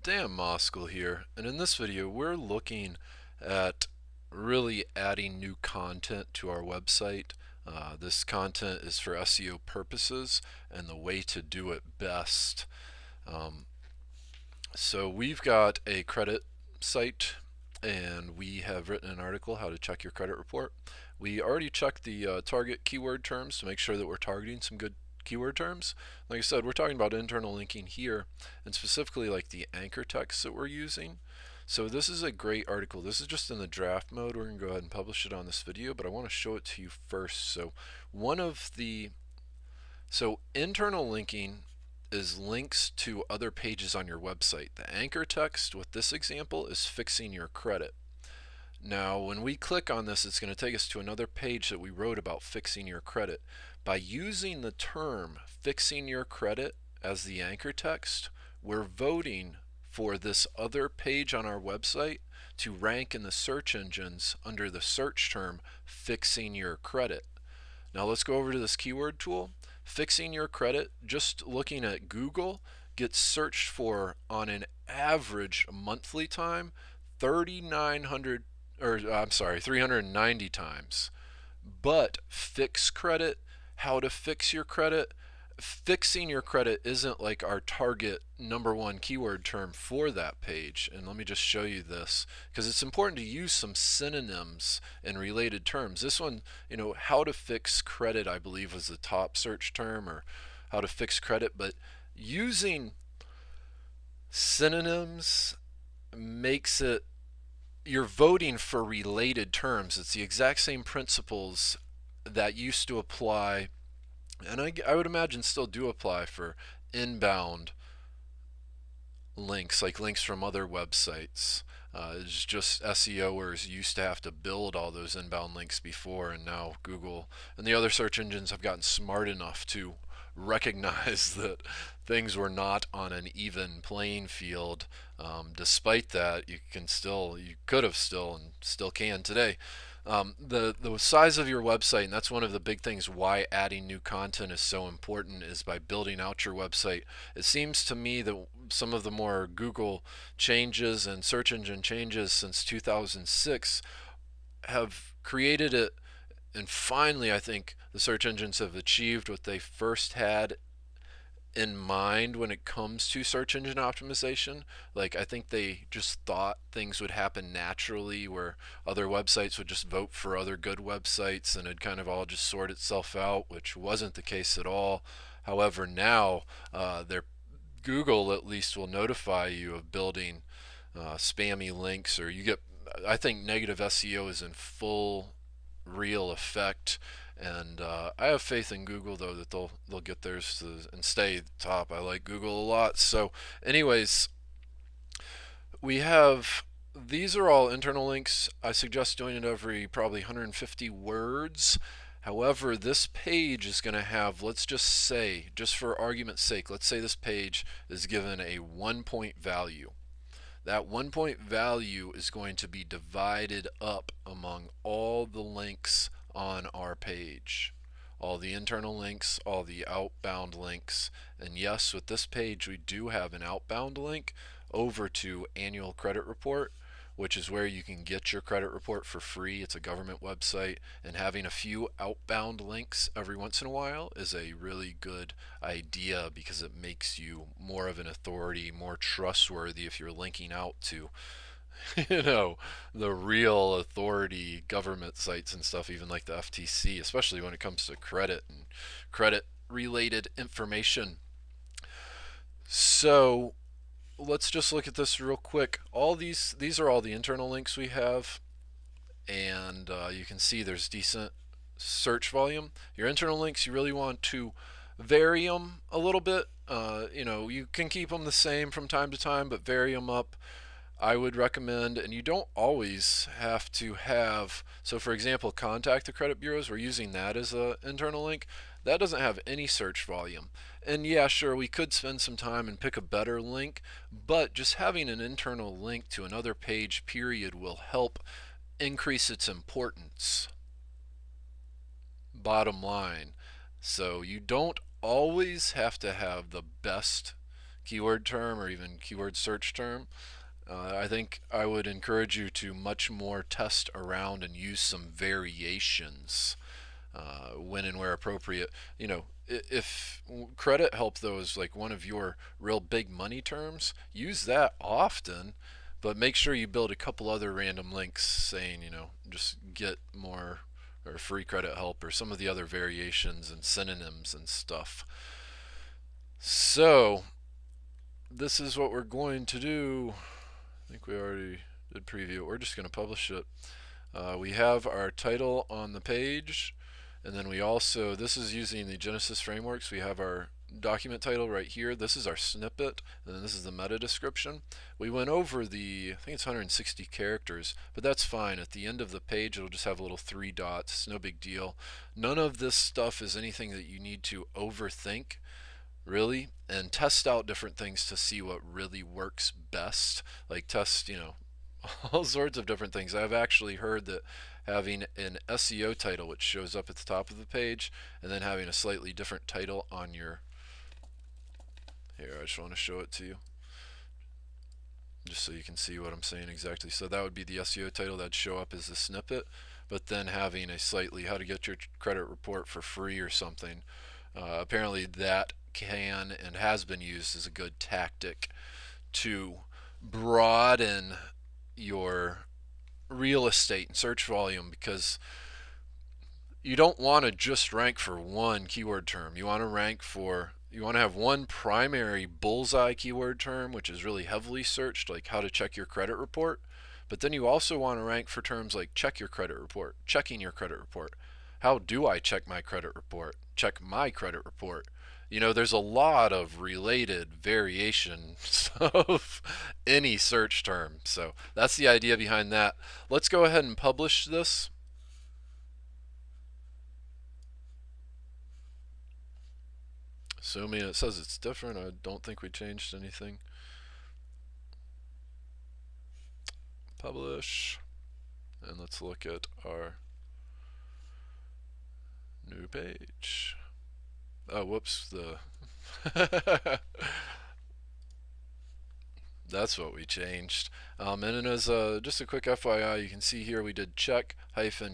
Dan Moskal here, and in this video we're looking at really adding new content to our website. This content is for SEO purposes and the way to do it best. So we've got a credit site and we have written an article how to check your credit report. We already checked the target keyword terms to make sure that we're targeting some good keyword terms. Like I said, we're talking about internal linking here, and specifically like the anchor text that we're using. So this is a great article. This is just in the draft mode. We're going to go ahead and publish it on this video, but I want to show it to you first. So internal linking is links to other pages on your website. The anchor text with this example is fixing your credit. Now when we click on this, it's going to take us to another page that we wrote about fixing your credit. By using the term fixing your credit as the anchor text, we're voting for this other page on our website to rank in the search engines under the search term fixing your credit. Now let's go over to this keyword tool. Fixing your credit, just looking at Google, gets searched for on an average monthly time 390 times. But fix credit, how to fix your credit, fixing your credit isn't like our target #1 keyword term for that page. And let me just show you this, because it's important to use some synonyms and related terms. This one, how to fix credit, I believe, was the top search term, or how to fix credit. But using synonyms makes it, you're voting for related terms. It's the exact same principles that used to apply, and I would imagine still do apply, for inbound links, like links from other websites. It's just SEOers used to have to build all those inbound links before, and now Google and the other search engines have gotten smart enough to recognize that things were not on an even playing field. Despite that, you could have still, and still can today, the size of your website, and that's one of the big things why adding new content is so important, is by building out your website. It seems to me that some of the more Google changes and search engine changes since 2006 have created it, and finally I think the search engines have achieved what they first had in mind when it comes to search engine optimization. Like, I think they just thought things would happen naturally, where other websites would just vote for other good websites and it'd kind of all just sort itself out, which wasn't the case at all. However, now Google at least will notify you of building spammy links, or you get, I think negative SEO is in full real effect. And I have faith in Google, though, that they'll get theirs and stay top. I like Google a lot. So anyways, these are all internal links. I suggest doing it every probably 150 words. However, this page is going to have, let's just say, just for argument's sake, let's say this page is given a 1-point value. That 1-point value is going to be divided up among all the links on our page, all the internal links, all the outbound links. And yes, with this page we do have an outbound link over to annual credit report, which is where you can get your credit report for free. It's a government website, and having a few outbound links every once in a while is a really good idea, because it makes you more of an authority, more trustworthy if you're linking out to the real authority government sites and stuff, even like the FTC, especially when it comes to credit and credit related information. So let's just look at this real quick. All these are all the internal links we have, and you can see there's decent search volume. Your internal links, you really want to vary them a little bit. You can keep them the same from time to time, but vary them up, I would recommend. And you don't always have to have, so for example, contact the credit bureaus, we're using that as an internal link. That doesn't have any search volume. And yeah, sure, we could spend some time and pick a better link, but just having an internal link to another page, period, will help increase its importance. Bottom line. So you don't always have to have the best keyword term or even keyword search term. I think I would encourage you to much more test around and use some variations when and where appropriate. You know, if credit help though is like one of your real big money terms, use that often, but make sure you build a couple other random links saying, you know, just get more or free credit help or some of the other variations and synonyms and stuff. So this is what we're going to do. I think we already did preview it. We're just going to publish it. We have our title on the page, and then we also, this is using the Genesis frameworks, we have our document title right here. This is our snippet, and then this is the meta description. We went over the, I think it's 160 characters, but that's fine. At the end of the page, it'll just have little 3 dots. It's no big deal. None of this stuff is anything that you need to overthink, really, and test out different things to see what really works best. Like test, you know, all sorts of different things. I've actually heard that having an SEO title which shows up at the top of the page and then having a slightly different title on your, here, I just want to show it to you just so you can see what I'm saying exactly. So that would be the SEO title that'd show up as a snippet, but then having a slightly how to get your credit report for free or something. Apparently that can and has been used as a good tactic to broaden your real estate and search volume, because you don't want to just rank for one keyword term. You want to rank for, you want to have one primary bullseye keyword term which is really heavily searched, like how to check your credit report, but then you also want to rank for terms like check your credit report, checking your credit report, how do I check my credit report, check my credit report. You know, there's a lot of related variations of any search term. So that's the idea behind that. Let's go ahead and publish this. Assuming it says it's different, I don't think we changed anything. Publish. And let's look at our new page. Oh, whoops, that's what we changed. And then as just a quick FYI, you can see here we did check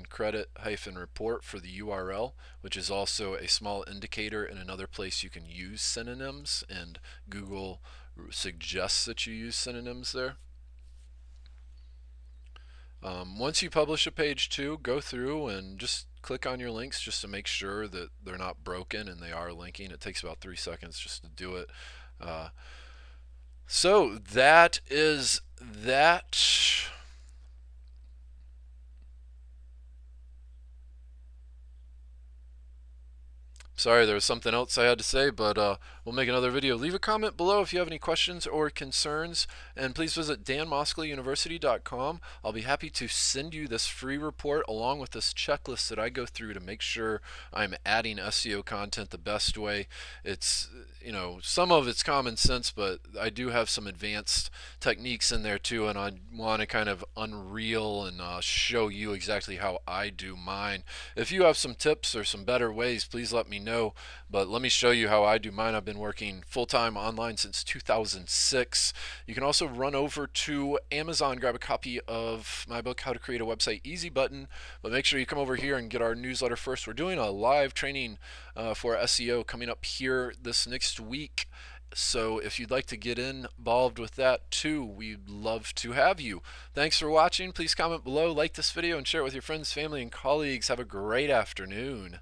credit report for the URL, which is also a small indicator in another place you can use synonyms, and Google suggests that you use synonyms there. Once you publish a page too, go through and just click on your links just to make sure that they're not broken and they are linking. It takes about 3 seconds just to do it. So that is that. Sorry, there was something else I had to say, but we'll make another video. Leave a comment below if you have any questions or concerns, and please visit danmoskleyuniversity.com. I'll be happy to send you this free report along with this checklist that I go through to make sure I'm adding SEO content the best way. It's, you know, some of it's common sense, but I do have some advanced techniques in there too, and I want to kind of unreel and show you exactly how I do mine. If you have some tips or some better ways, please let me know, but let me show you how I do mine. I've been working full-time online since 2006. You can also run over to Amazon, grab a copy of my book, How to Create a Website Easy Button, but make sure you come over here and get our newsletter first. We're doing a live training for SEO coming up here this next week. So if you'd like to get involved with that too, we'd love to have you. Thanks for watching. Please comment below, like this video, and share it with your friends, family, and colleagues. Have a great afternoon.